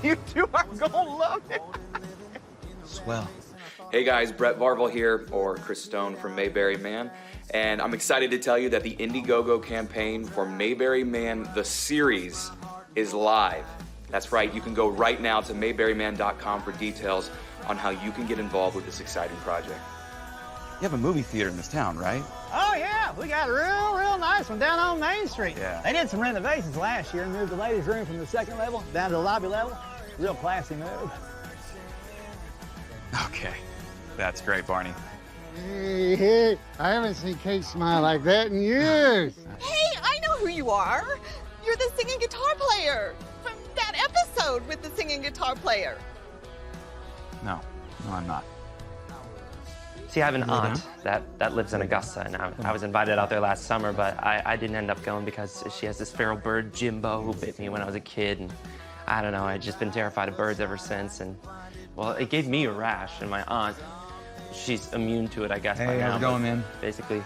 You two are gonna love it. Swell. Hey guys, Brett Varvel here, or Chris Stone from Mayberry Man, and I'm excited to tell you that the Indiegogo campaign for Mayberry Man the series is live. That's right, you can go right now to mayberryman.com for details on how you can get involved with this exciting project. You have a movie theater in this town, right? Oh yeah, we got a real nice one down on Main Street. Yeah. They did some renovations last year and moved the ladies' room from the second level down to the lobby level. Real classy move. Okay. That's great, Barney. Hey, I haven't seen Kate smile like that in years. Hey, I know who you are. You're the singing guitar player from that episode with the singing guitar player. No, I'm not. See, I have an aunt that lives in Augusta, and I was invited out there last summer, but I didn't end up going because she has this feral bird, Jimbo, who bit me when I was a kid, and I don't know, I've just been terrified of birds ever since, and, well, it gave me a rash, and my aunt, she's immune to it, I guess, by Hey, now. how's it going, man? Basically.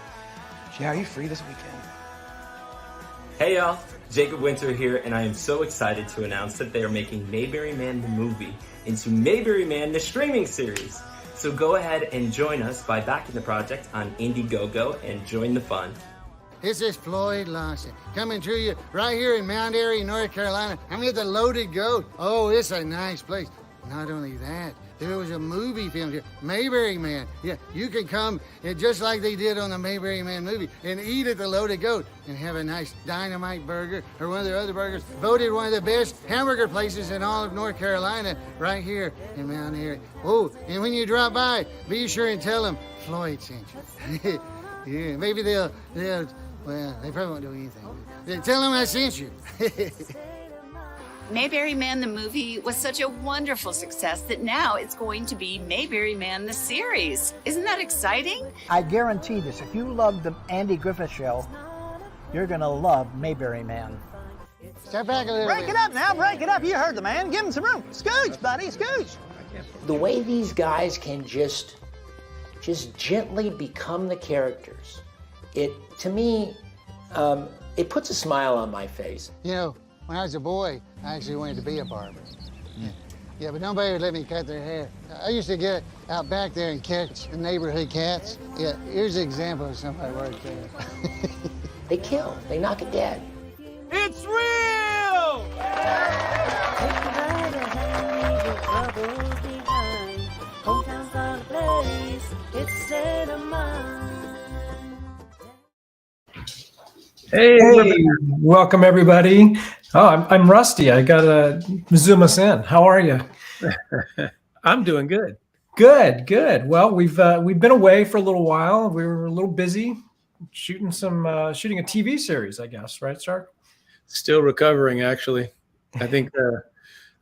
Yeah, are you free this weekend? Hey y'all, Jacob Winter here, and I am so excited to announce that they are making Mayberry Man the movie into Mayberry Man the streaming series. So go ahead and join us by backing the project on Indiegogo and join the fun. This is Floyd Lawson coming to you right here in Mount Airy, North Carolina. I'm at the Loaded Goat. Oh, it's a nice place. Not only that, there was a movie filmed here, Mayberry Man. Yeah, you can come and just like they did on the Mayberry Man movie and eat at the Loaded Goat and have a nice dynamite burger or one of their other burgers. Voted one of the best hamburger places in all of North Carolina right here in Mount Airy. Oh, and when you drop by, be sure and tell them Floyd sent you. Yeah, maybe they'll, well, they probably won't do anything. Tell them I sent you. Mayberry Man the movie was such a wonderful success that now it's going to be Mayberry Man the series. Isn't that exciting? I guarantee this, if you love the Andy Griffith Show, you're gonna love Mayberry Man. Step back a little bit. Break it up now, break it up. You heard the man. Give him some room. Scooch, buddy, scooch. The way these guys can just gently become the characters, to me, it puts a smile on my face. You know, when I was a boy, I actually wanted to be a barber. Yeah, but nobody would let me cut their hair. I used to get out back there and catch the neighborhood cats. Yeah, here's an example of somebody worked there. They kill, they knock it dead. It's real! Hey, welcome everybody. Oh, I'm Rusty. I gotta zoom us in. How are you? I'm doing good. Good. Well, we've been away for a little while. We were a little busy shooting a TV series, I guess, right, Stark? Still recovering, actually. I think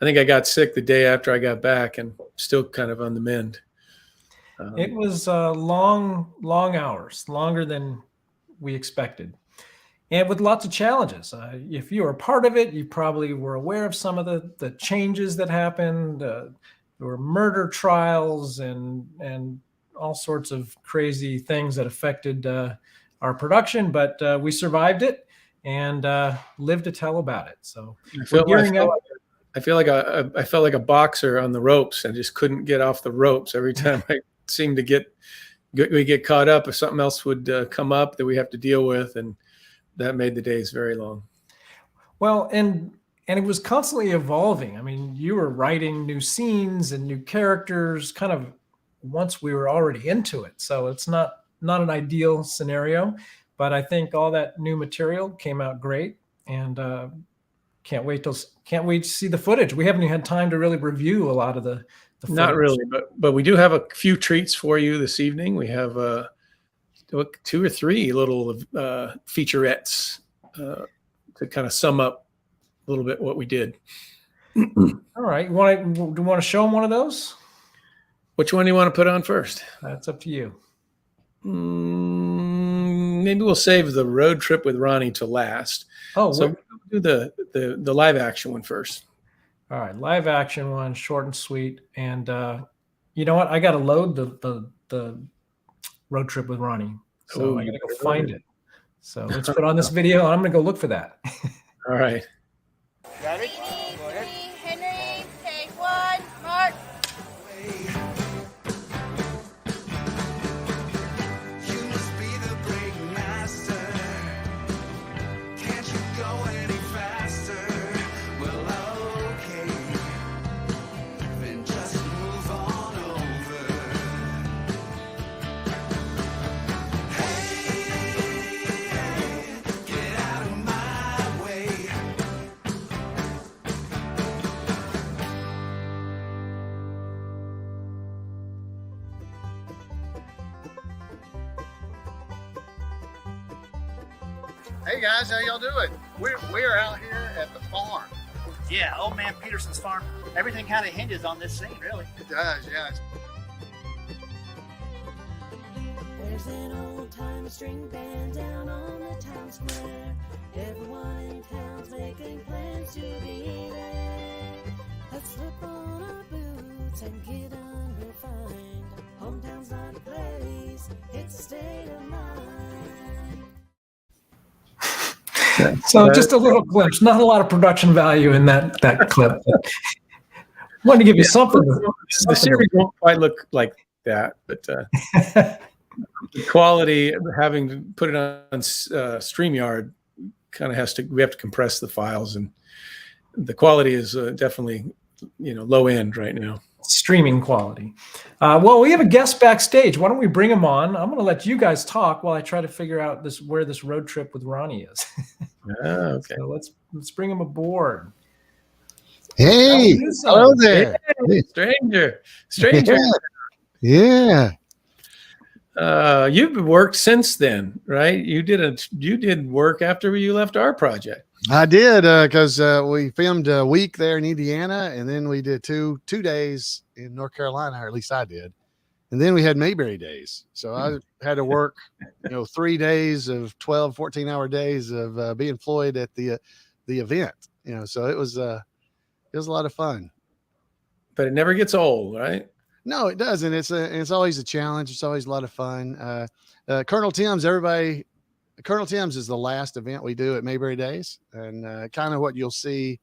I got sick the day after I got back, and still kind of on the mend. It was long hours, longer than we expected. And with lots of challenges. If you were a part of it, you probably were aware of some of the changes that happened. There were murder trials and all sorts of crazy things that affected our production, but we survived it and lived to tell about it. So I felt like a boxer on the ropes and just couldn't get off the ropes every time I seemed to get caught up, if something else would come up that we have to deal with, and that made the days very long. Well, and it was constantly evolving. I mean, you were writing new scenes and new characters kind of once we were already into it. So it's not an ideal scenario, but I think all that new material came out great, and can't wait to see the footage. We haven't even had time to really review a lot of the footage. Not really, but we do have a few treats for you this evening. We have 2 or 3 little featurettes to kind of sum up a little bit what we did. All right. Do you want to show them one of those? Which one do you want to put on first? That's up to you. Maybe we'll save the road trip with Ronnie to last. Oh, so we'll do the live action one first. All right, live action one, short and sweet. And you know what? I got to load the road trip with Ronnie, so I got to go find it. So let's put on this video, and I'm going to go look for that. All right. Henry, Hey guys, how y'all doing? We're out here at the farm. Yeah, old man Petersons Farm. Everything kind of hinges on this scene, really. It does, yeah. There's an old-time string band down on the town square. Everyone in town's making plans to be there. Let's slip on our boots and get unrefined. Hometown's not a place, it's a state of mind. So just a little glimpse, not a lot of production value in that clip. Wanted to give you something. The series won't quite look like that, but the quality of having to put it on StreamYard kind of we have to compress the files, and the quality is definitely, low end right now. Streaming quality. Well, we have a guest backstage. Why don't we bring him on? I'm going to let you guys talk while I try to figure out where this road trip with Ronnie is. Okay. So let's bring him aboard. Hey, hello there. Hey, stranger. Yeah. You've worked since then, right? You did work after you left our project. I did, because we filmed a week there in Indiana, and then we did two days in North Carolina, or at least I did. And then we had Mayberry days. So I had to work, 3 days of 12, 14-hour days of being Floyd at the event. So it was a lot of fun. But it never gets old, right? No, it doesn't. It's always a challenge. It's always a lot of fun. Colonel Tim's is the last event we do at Mayberry Days, and kind of what you'll see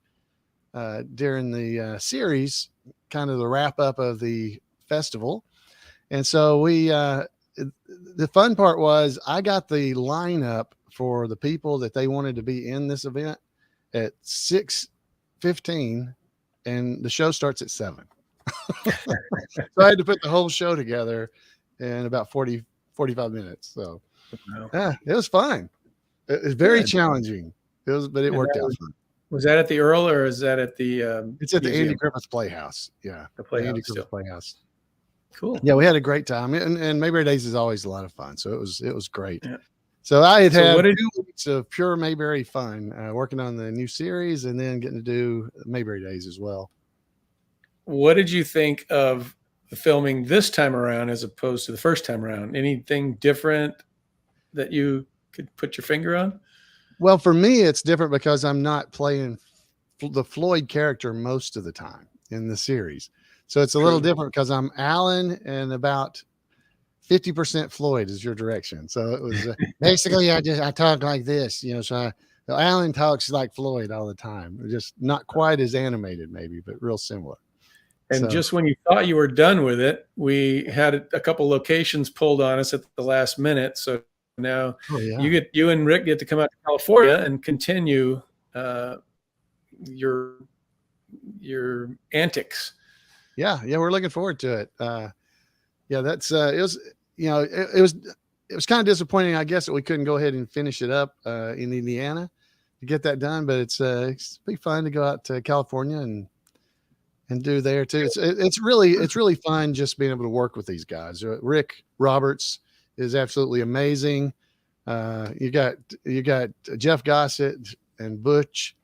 during the series, kind of the wrap up of the festival. And so the fun part was I got the lineup for the people that they wanted to be in this event at 6:15, and the show starts at 7. So I had to put the whole show together in about 45 minutes. So yeah, it was fun. It was very challenging. But it worked out fun. Was that at the Earl, or is that at the it's at the museum? Andy Griffith's Playhouse. Yeah. The Playhouse. Andy Griffith's Playhouse. Cool. Yeah, we had a great time. And Mayberry Days is always a lot of fun. So it was great. Yeah. So I had 2 weeks of pure Mayberry fun, working on the new series and then getting to do Mayberry Days as well. What did you think of the filming this time around as opposed to the first time around? Anything different that you could put your finger on? Well, for me, it's different because I'm not playing the Floyd character most of the time in the series. So it's a little different because I'm Alan and about 50% Floyd is your direction. So it was basically I talk like this, so Alan talks like Floyd all the time. Just not quite as animated maybe, but real similar. And just when you thought you were done with it, we had a couple locations pulled on us at the last minute. So now you and Rick get to come out to California and continue your antics. Yeah, we're looking forward to it. That's it was it was kind of disappointing, I guess, that we couldn't go ahead and finish it up in Indiana to get that done. But it's be fun to go out to California and do there too. It's really fun just being able to work with these guys. Rick Roberts is absolutely amazing. You got Jeff Gossett and Butch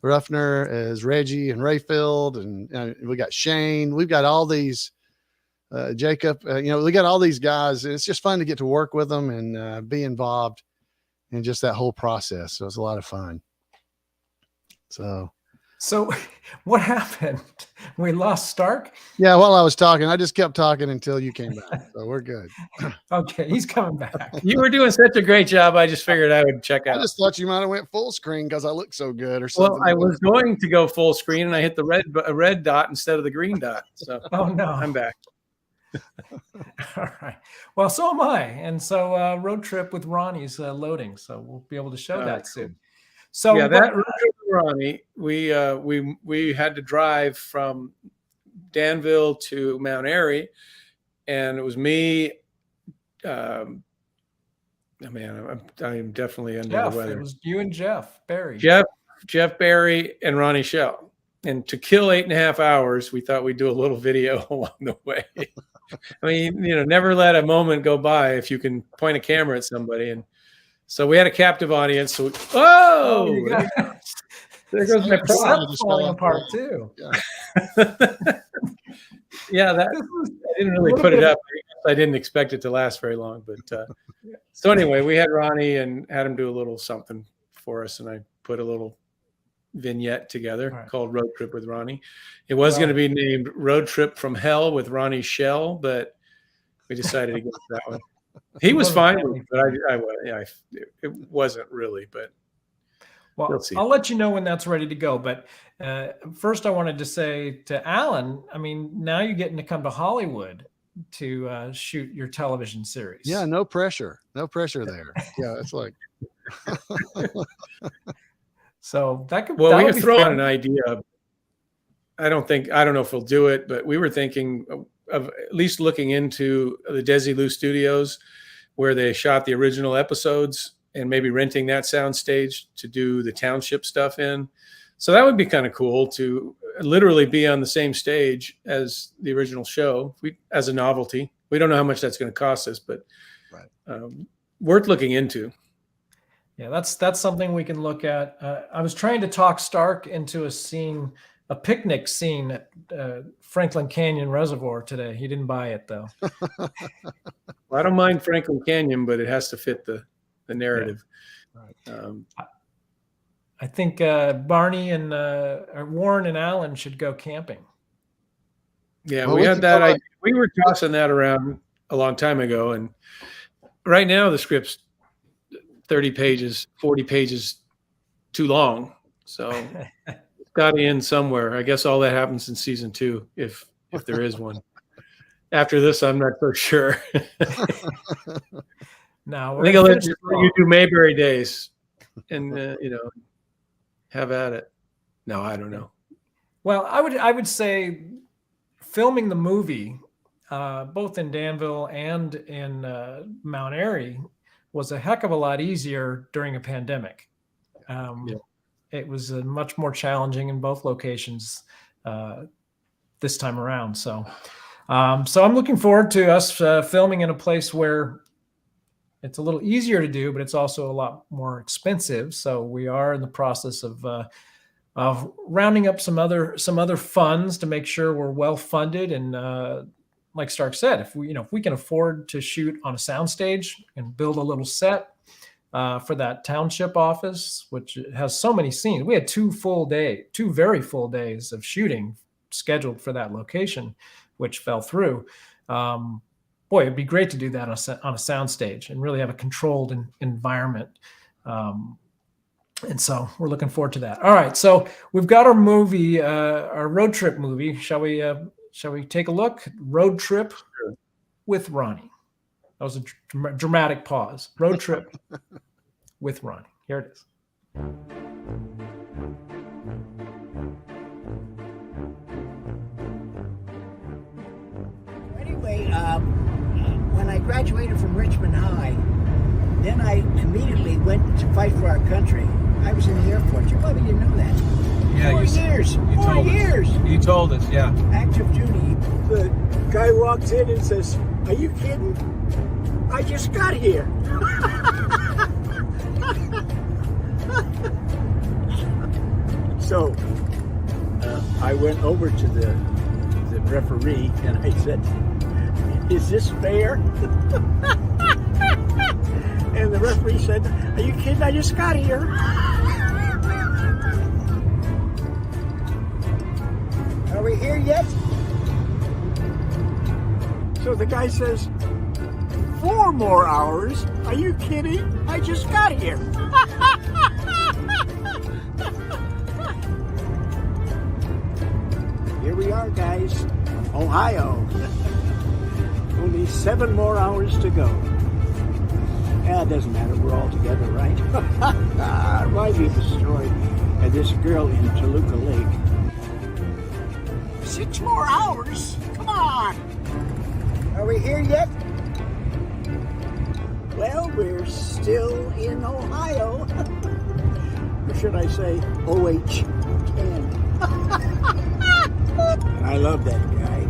Ruffner as Reggie and Rayfield, and we got Shane. We've got all these Jacob. We got all these guys. It's just fun to get to work with them and be involved in just that whole process. So it's a lot of fun. So what happened? We lost Stark? Yeah, while I was talking, I just kept talking until you came back. So we're good. Okay, he's coming back. You were doing such a great job. I just figured I would check out. I just thought you might have went full screen because I look so good or something. Well, I was going to go full screen and I hit the red dot instead of the green dot. So oh no, I'm back. All right. Well, so am I. And so road trip with Ronnie's loading. So we'll be able to show that soon. So yeah, that road trip with Ronnie, we had to drive from Danville to Mount Airy, and it was me. I'm definitely under the weather. It was you and Jeff Barry. Jeff Barry and Ronnie Shell. And to kill 8.5 hours, we thought we'd do a little video along the way. I mean, never let a moment go by if you can point a camera at somebody. And So we had a captive audience. So there goes my prop falling apart too. Yeah, I didn't really put it up. I didn't expect it to last very long, but so anyway, we had Ronnie and had him do a little something for us, and I put a little vignette together called Road Trip with Ronnie. It was going to be named Road Trip from Hell with Ronnie Shell, but we decided to go with that one. He was fine with it, but it wasn't really, but well, we'll see. I'll let you know when that's ready to go. But first I wanted to say to Alan, I mean, now you're getting to come to Hollywood to shoot your television series. Yeah, no pressure there. Yeah, it's like so that could. Well, we have thrown an idea. I don't know if we'll do it, but we were thinking of at least looking into the Desilu Studios, where they shot the original episodes, and maybe renting that soundstage to do the township stuff in. So that would be kind of cool to literally be on the same stage as the original show, as a novelty. We don't know how much that's going to cost us, but worth looking into. Yeah, that's something we can look at. I was trying to talk Stark into a picnic scene at Franklin Canyon Reservoir today. He didn't buy it though. Well, I don't mind Franklin Canyon, but it has to fit the narrative. Yeah. I think Barney and Warren and Alan should go camping. Yeah, well, we had that idea. We were tossing that around a long time ago, and right now the script's 30 pages, 40 pages too long. So it's got to end somewhere. I guess all that happens in season 2, if there is one. After this, I'm not so sure. No, I think I'll let you do Mayberry Days, and have at it. No, I don't know. Well, I would say filming the movie, both in Danville and in Mount Airy, was a heck of a lot easier during a pandemic. It was much more challenging in both locations this time around. So I'm looking forward to us filming in a place where it's a little easier to do, but it's also a lot more expensive. So we are in the process of rounding up some other funds to make sure we're well funded. And like Stark said, if we can afford to shoot on a soundstage and build a little set for that township office, which has so many scenes. We had 2 very full days of shooting scheduled for that location, which fell through. Boy, it'd be great to do that on a soundstage and really have a controlled environment. And so we're looking forward to that. All right, so we've got our movie, our road trip movie. Shall we take a look? Road Trip with Ronnie. That was a dramatic pause. Road Trip with Ronnie. Here it is. Anyway, when I graduated from Richmond High, then I immediately went to fight for our country. I was in the Air Force. You probably didn't know that. Yeah, 4 years. 4 years. You told us, yeah. Active duty. The guy walks in and says, "Are you kidding? I just got here." So I went over to the referee and I said, "Is this fair?" And the referee said, "Are you kidding? I just got here." Are we here yet? So the guy says, 4 more hours? Are you kidding? I just got here. Here we are, guys. Ohio. Only 7 more hours to go. Yeah, it doesn't matter. We're all together, right? Why be destroyed by this girl in Toluca Lake? 6 more hours? Come on! Are we here yet? Well, we're still in Ohio. Or should I say, OH-10. I love that guy.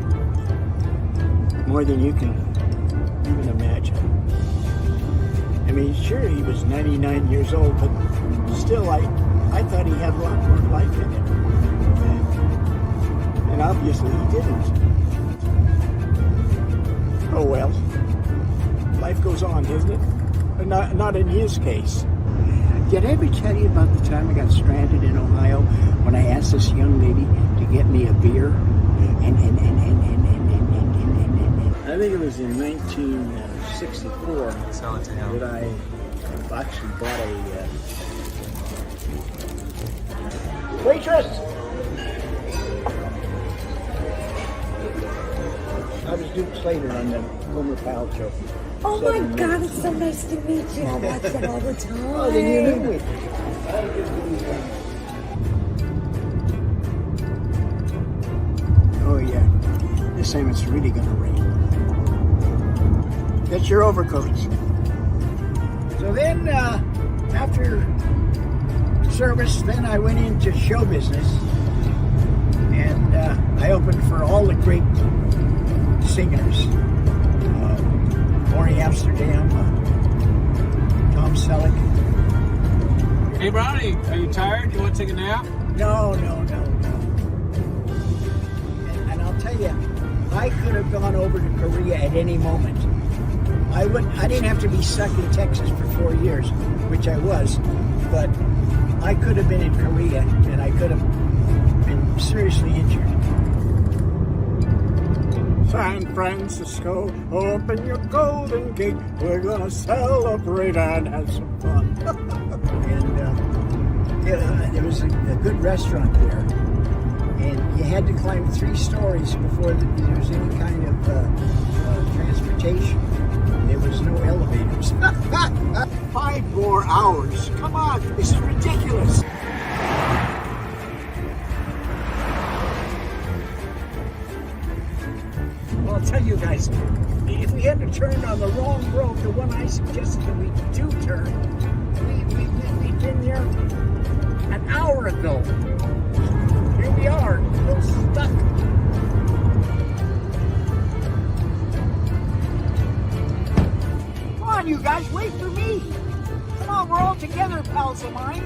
More than you can even imagine. And mean, sure, he was 99 years old, but still, I thought he had a lot more life in him. And obviously he didn't. Oh well. Life goes on, doesn't it? Not in his case. Did I ever tell you about the time I got stranded in Ohio when I asked this young lady to get me a beer? I think it was in 1964 that I actually bought a waitress. I was Duke Slater on the Homer Powell show. Oh my God, it's so nice to meet you. I watch it all the time. Oh, then you knew me. Oh yeah, this time it's really gonna rain. Get your overcoats. So then, after service, then I went into show business, and I opened for all the great singers. Morey Amsterdam, Tom Selleck. Hey, Ronnie, are you tired? You want to take a nap? No. And I'll tell you, I could have gone over to Korea at any moment. I didn't have to be stuck in Texas for 4 years, which I was, but I could have been in Korea and I could have been seriously injured. San Francisco, open your golden gate. We're gonna celebrate and have some fun. And there was a good restaurant there, and you had to climb 3 stories before there was any kind of transportation. There was no elevators. 5 more hours. Come on, this is ridiculous. Well, I'll tell you guys, if we hadn't turned on the wrong road, the one I suggested that we do turn, we'd been there an hour ago. Here we are, still stuck. Come on, you guys, wait for me. Come on, we're all together, pals of mine.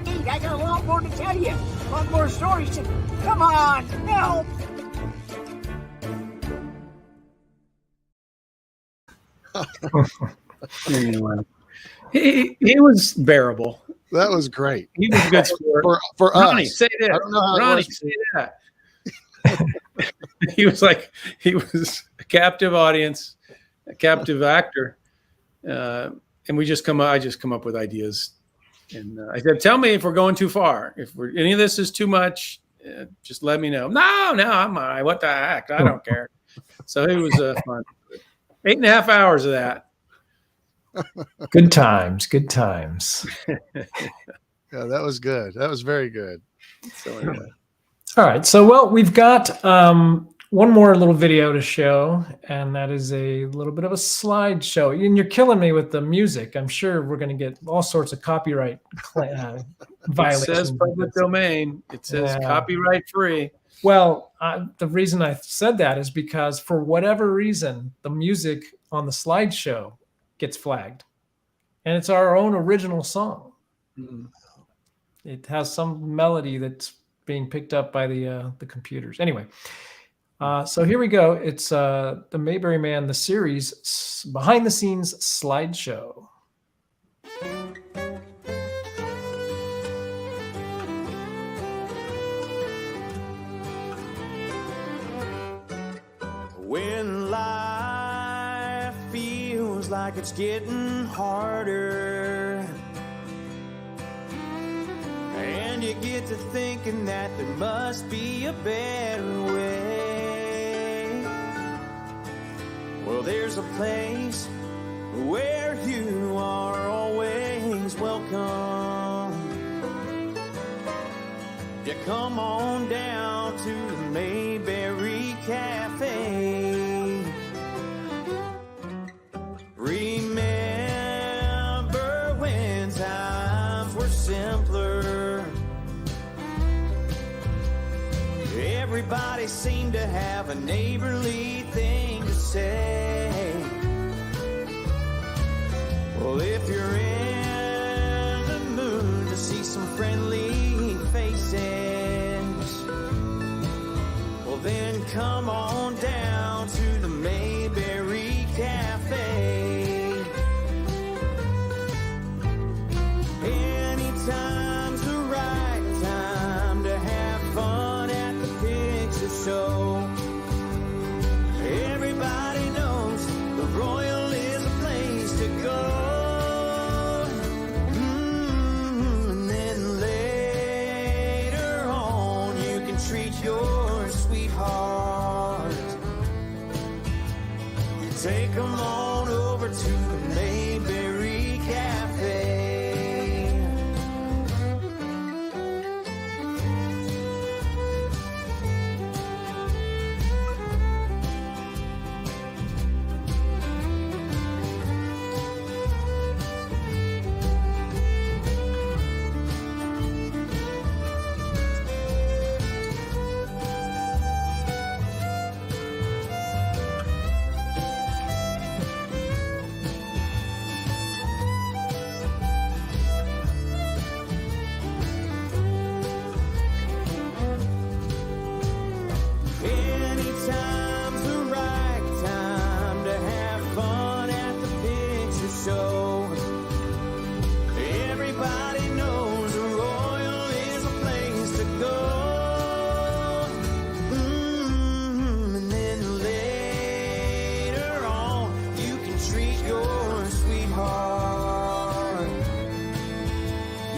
Hey, I got a lot more to tell you. A lot more stories to... Come on, help! Anyway, he was bearable. That was great. He was a good sport. For Ronnie, us. say that. I don't know how Ronnie, it was. say that. He was a captive audience, a captive actor, and I just come up with ideas. And I said, "Tell me if we're going too far. If any of this is too much, just let me know." No, I'm all right. What the heck? I don't care. So it was fun. 8.5 hours of that. Good times. Yeah, that was good. That was very good. So anyway. All right. So, we've got one more little video to show, and that is a little bit of a slideshow. And you're killing me with the music. I'm sure we're going to get all sorts of copyright violations. It says public domain. It says copyright free. Well, the reason I said that is because for whatever reason, the music on the slideshow gets flagged, and it's our own original song. Mm-hmm. It has some melody that's being picked up by the computers. Anyway, so here we go. It's the Mayberry Man, the series behind the scenes slideshow. When life feels like it's getting harder, and you get to thinking that there must be a better way, well, there's a place where you are always welcome. You come on down to the Mayberry Cafe. Remember when times were simpler? Everybody seemed to have a neighborly thing to say. Well, if you're in the mood to see some friendly faces, well then come on down to the Mayberry Cafe. Anytime's the right time to have fun at the picture show. Everybody knows the Royal is a place to go. And then later on you can treat your sweetheart. You take them on over to the Mayberry Cafe. Anytime's the right time to have fun at the picture show. Everybody knows the Royal is a place to go. And then later on, you can treat your sweetheart.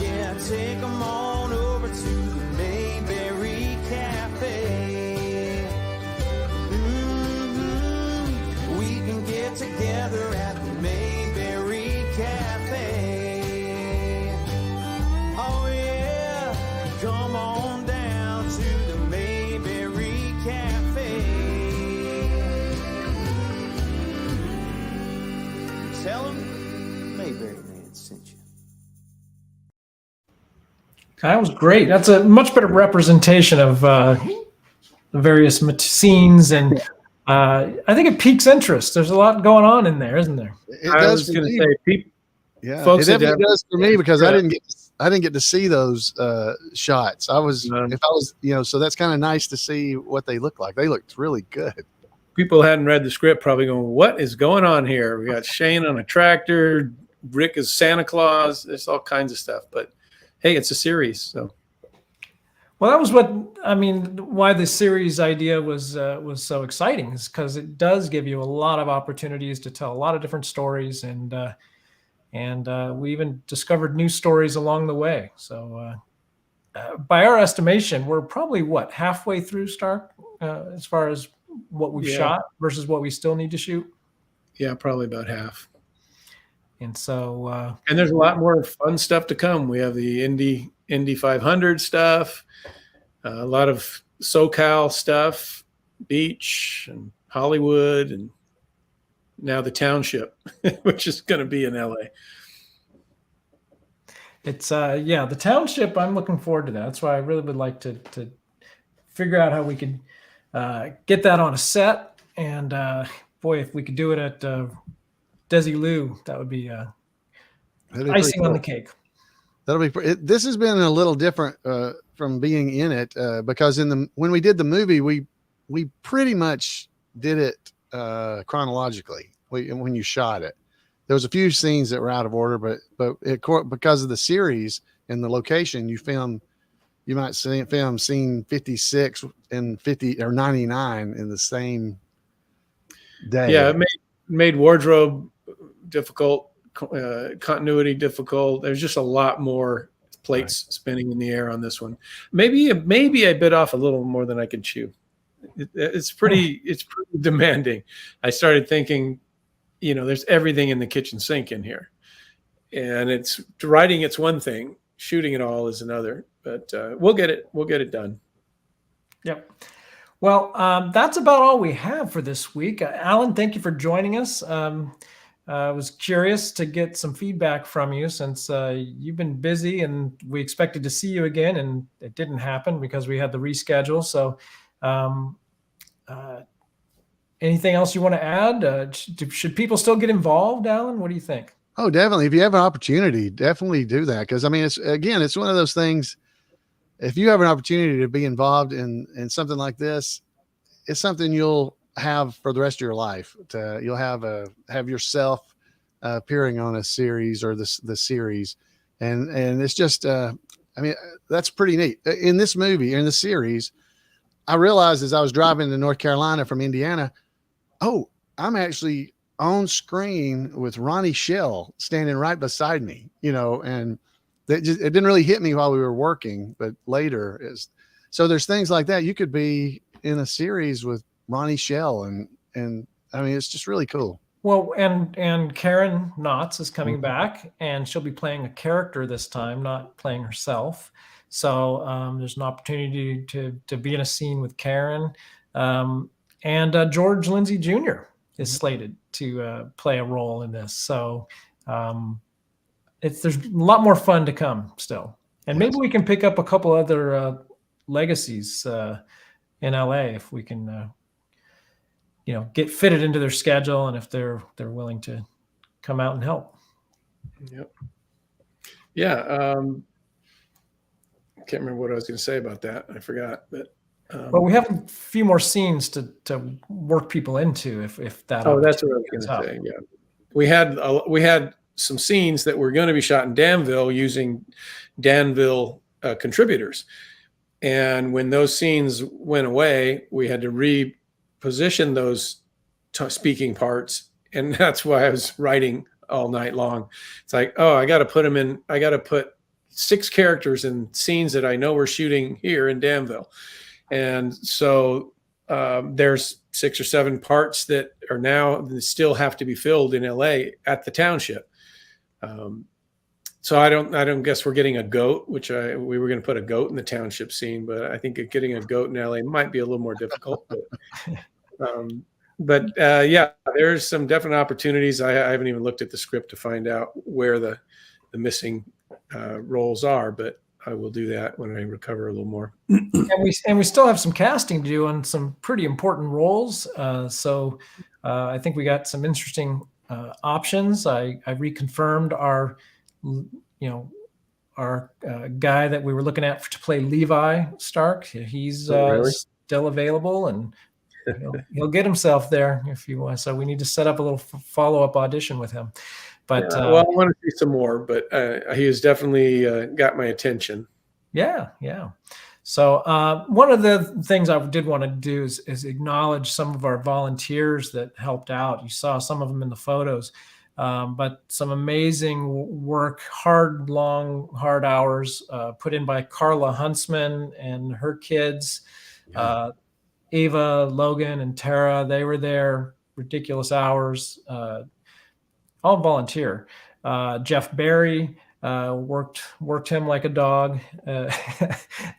Yeah, take them on over to the Mayberry Cafe. We can get together at the Mayberry Cafe. Oh yeah, come on down to the Mayberry Cafe. Tell them Mayberry Man sent you. That was great. That's a much better representation of the various scenes, and I think it piques interest. There's a lot going on in there, isn't there? It I does was for going to me. say, people, Yeah, folks it that definitely have- does for me because I Yeah. didn't get to see those shots. If I was, so that's kind of nice to see what they look like. They looked really good. people hadn't read the script probably going, what is going on here? We got Shane on a tractor, Rick is Santa Claus. There's all kinds of stuff, but hey, it's a series. So Well, that was why the series idea was so exciting, is because it does give you a lot of opportunities to tell a lot of different stories, and we even discovered new stories along the way. So by our estimation, we're probably halfway through Stark, as far as what we've shot versus what we still need to shoot. yeah, probably about half. And so and there's a lot more fun stuff to come. We have the Indy 500 stuff, a lot of SoCal stuff, beach and Hollywood, and now the township, which is going to be in LA. it's the township. I'm looking forward to that. That's why I really would like to figure out how we could get that on a set. And boy, if we could do it at Desilu, that would be icing on the cake. That'll be. This has been a little different from being in it because when we did the movie, we pretty much did it chronologically. When you shot it, there was a few scenes that were out of order, but because of the series and the location, you might film scene 56 and 50 or 99 in the same day. Yeah, it made wardrobe difficult, continuity difficult. There's just a lot more plates spinning in the air on this one. Maybe I bit off a little more than I could chew. It's pretty demanding. I started thinking, there's everything in the kitchen sink in here, and it's writing. It's one thing, shooting it all is another. But we'll get it done. Yep. Well, that's about all we have for this week. Alan, thank you for joining us. I was curious to get some feedback from you, since you've been busy and we expected to see you again, and it didn't happen because we had the reschedule. So anything else you want to add? Should people still get involved, Alan? What do you think? Oh, definitely. If you have an opportunity, definitely do that. Cause I mean, it's one of those things. If you have an opportunity to be involved in something like this, it's something you'll have for the rest of your life. You'll have yourself appearing on a series or the series. And it's just, I mean, that's pretty neat. In this movie, in the series, I realized as I was driving to North Carolina from Indiana, oh, I'm actually on screen with Ronnie Shell standing right beside me, and it didn't really hit me while we were working, but later so there's things like that. You could be in a series with Ronnie Shell and I mean, it's just really cool. Well, and Karen Knotts is coming back, and she'll be playing a character this time, not playing herself. So there's an opportunity to be in a scene with Karen, and George Lindsay Jr. is slated to play a role in this. So there's a lot more fun to come still, and maybe we can pick up a couple other legacies in LA if we can. Get fitted into their schedule, and if they're willing to come out and help. Yep. Yeah. I can't remember what I was going to say about that. I forgot. But well, we have a few more scenes to work people into if that. Oh, that's what I was going to say. Yeah, we had some scenes that were going to be shot in Danville using Danville contributors, and when those scenes went away, we had to reposition those speaking parts, and that's why I was writing all night long. It's like, oh, I got to put them in. I got to put 6 characters in scenes that I know we're shooting here in Danville, and so there's 6 or 7 parts that are now that still have to be filled in LA at the township. So I don't guess we're getting a goat, which we were going to put a goat in the township scene, but I think getting a goat in LA might be a little more difficult. But yeah, there's some definite opportunities. I haven't even looked at the script to find out where the missing roles are, but I will do that when I recover a little more. And we still have some casting to do on some pretty important roles. So I think we got some interesting options. I reconfirmed our guy that we were looking at to play Levi Stark. He's still available, and he'll get himself there if you want. So we need to set up a little follow-up audition with him. But well, I want to see some more, but he has definitely got my attention. Yeah. So one of the things I did want to do is acknowledge some of our volunteers that helped out. You saw some of them in the photos, but some amazing work, long, hard hours put in by Carla Huntsman and her kids. Ava, Logan, and Tara, they were there, ridiculous hours, all volunteer. Jeff Barry worked him like a dog,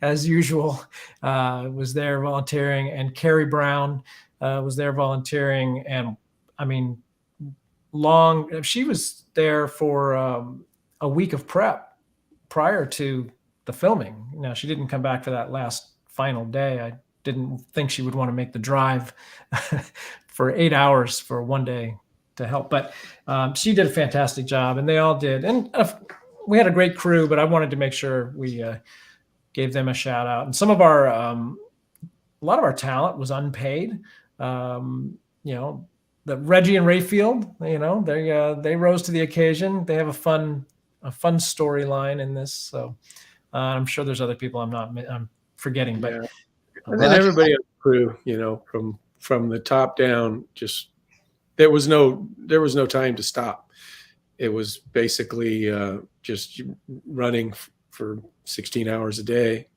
as usual, was there volunteering, and Carrie Brown was there volunteering. And I mean, she was there for a week of prep prior to the filming. Now, she didn't come back for that last final day. I didn't think she would want to make the drive for 8 hours for one day to help, but she did a fantastic job, and they all did. And we had a great crew, but I wanted to make sure we gave them a shout out. And some of our, a lot of our talent was unpaid. The Reggie and Rayfield, they rose to the occasion. They have a fun storyline in this. So I'm sure there's other people I'm forgetting, but. Yeah. And then everybody on the crew, from the top down, just there was no time to stop. It was basically just running for 16 hours a day,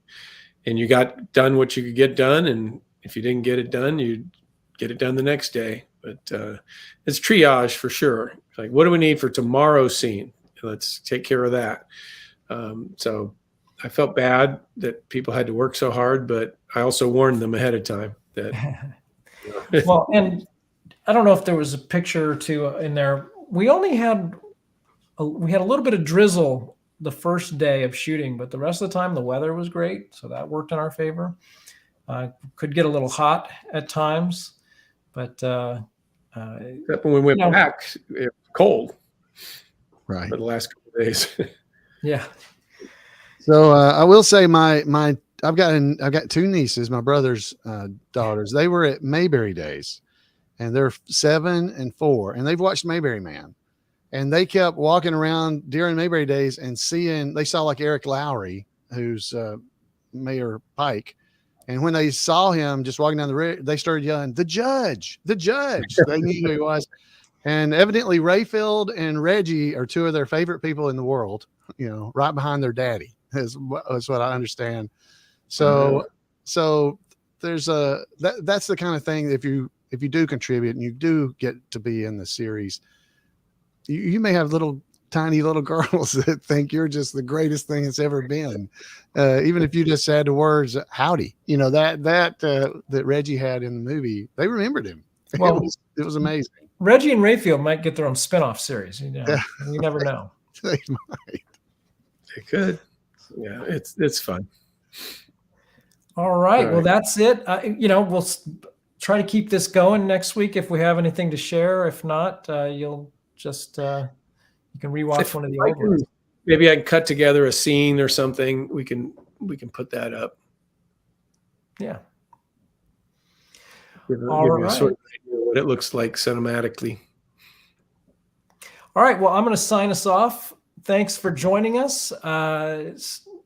and you got done what you could get done, and if you didn't get it done, you'd get it done the next day. But it's triage for sure. Like, what do we need for tomorrow's scene? Let's take care of that. So I felt bad that people had to work so hard, but I also warned them ahead of time that. Well, and I don't know if there was a picture or two in there. We only had a little bit of drizzle the first day of shooting, but the rest of the time the weather was great, so that worked in our favor. Could get a little hot at times, but except when we went back, it was cold. Right. for the last couple of days. Yeah. So I will say I've got two nieces, my brother's daughters. They were at Mayberry Days, and they're 7 and 4, and they've watched Mayberry Man, and they kept walking around during Mayberry Days and they saw like Eric Lowry, who's Mayor Pike. And when they saw him just walking down the road, they started yelling, the judge. They knew who he was. And evidently Rayfield and Reggie are two of their favorite people in the world, right behind their daddy is what I understand. So there's that's the kind of thing. If you do contribute and you do get to be in the series, you may have tiny little girls that think you're just the greatest thing that's ever been. Even if you just said the words, howdy, that Reggie had in the movie, they remembered him. Well, it was amazing. Reggie and Rayfield might get their own spinoff series. You never know. They might. They could. Yeah, it's fun. All right. Well, that's it. We'll try to keep this going next week if we have anything to share. If not, you'll just you can rewatch one of the old ones. Maybe I can cut together a scene or something. We can put that up. Yeah. Give you a sort of idea what it looks like cinematically. All right. Well, I'm going to sign us off. Thanks for joining us.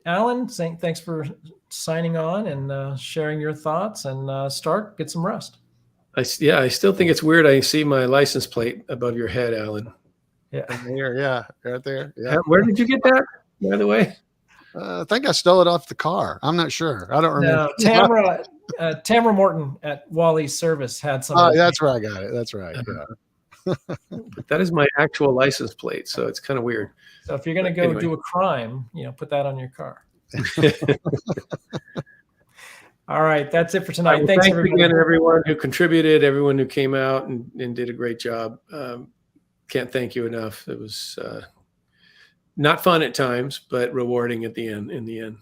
Alan, thanks for signing on and sharing your thoughts. And Stark, get some rest. I still think it's weird. I see my license plate above your head, Alan. Yeah. Here, yeah, right there. Yeah. Where did you get that, by the way? I think I stole it off the car. I'm not sure. I don't remember. No, Tamara Morton at Wally's Service had some. Oh, that's where I got it. That's right. Yeah. But that is my actual license plate, so it's kind of weird. So if you're going to go do a crime, put that on your car. All right, that's it for tonight. Thanks again, everyone who contributed, everyone who came out and did a great job. Can't thank you enough. It was not fun at times, but rewarding in the end.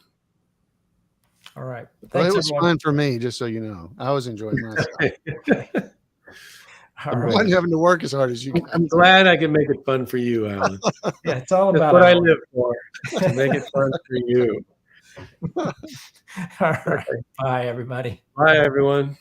All right. Well, it was fun for me, just so you know. I was enjoying myself. I wasn't having to work as hard as you guys. I'm glad I can make it fun for you, Alan. Yeah, it's all about That's what Alan. I live for, to make it fun for you. All right. Bye, everybody. Bye, everyone.